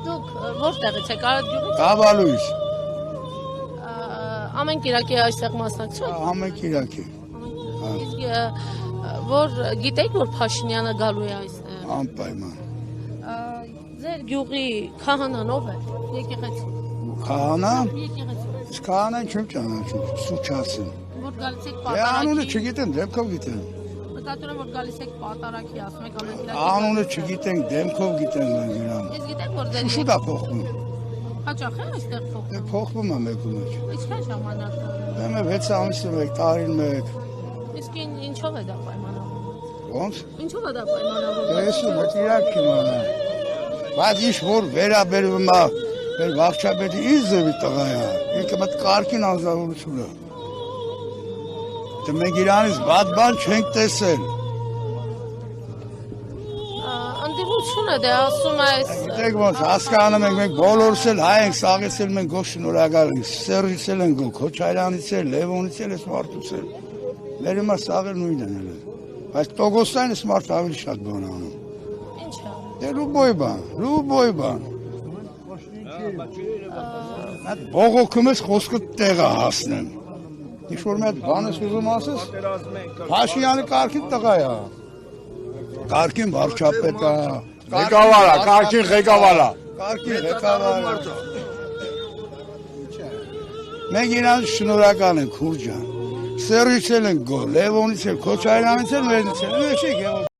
Դուք որտեղից եք, Արդ գյուղից։ Կավալույս, Ամեն կիրակի այստեղ մասնակցում եք։ ամեն կիրակի, Իսկ որ գիտեք, որ Փաշինյանը գալու է այստեղ։ անպայման։ Ձեր գյուղի քահանան ով է։ Եկեղեցի։ Քահանա, Եկեղեցի։ քահանան չեմ ճանաչում, սուչասն։ Որ գալիս եք Անունը պատարակի։ չգիտեմ, դեմքով գիտեմ։ Մտածում եմ, որ գալիս եք պատարակի, ասում եք ամեն կիրակի։ Անունը չգիտենք, դեմքով գիտեմ նրան։ Իսկ գիտեք, որ ձեր Շուտ է փոխվում։ հաճախ է այստեղ փոխվում։ Փոխվում է մեկու մեջ։ Ինչքան ժամանակ։ Դեմը 6 ամիսը մեկ, տարին մեկ։ Իսկ ինչով է դա պայմանավորված։ Ոնց։ Ինչով է դա պայմանավորված։ Տեսում եք իրակ իմանա։ Բայց ինչ որ վերաբերվում է մեր վարչապետի ինչ ձևի տղա է։ Ինքը մտ կարգին անձնավորություն է։ Դե մենք իրանից բադ բան չենք տեսել։ Ընդդիմությունը դե ասում է այս Գիտեք ոնց հասկանում ենք մենք բոլորս էլ հայ ենք, սաղից էլ մենք գոհ շնորհակալ ենք։ Սերժից էլ ենք գոհ, Քոչարյանից էլ, Լևոնից էլ, այս մարդուց էլ։ Մեր հիմա սաղը նույնն են էլ։ Բայց Տոգոստային այս մարդ ավելի շատ բան անում։ ինչ է։ Դե լուբոյ բան։ Այդ բողոքում ես խոսքը տեղը հասնեմ։ Ինչ որ մի հատ բան ես ուզում ասես։ Փաշինյանը կարգին տղա է։ Կարգին վարչապետ է։ Ղեկավար է, կարգին ղեկավար է։ Կարգին ղեկավար է։ Մենք իրանց շնորհակալ ենք, Խուրջան։ Սերժից էլ ենք գոհ, Լևոնից էլ, Քոչարյանից էլ, մերից էլ։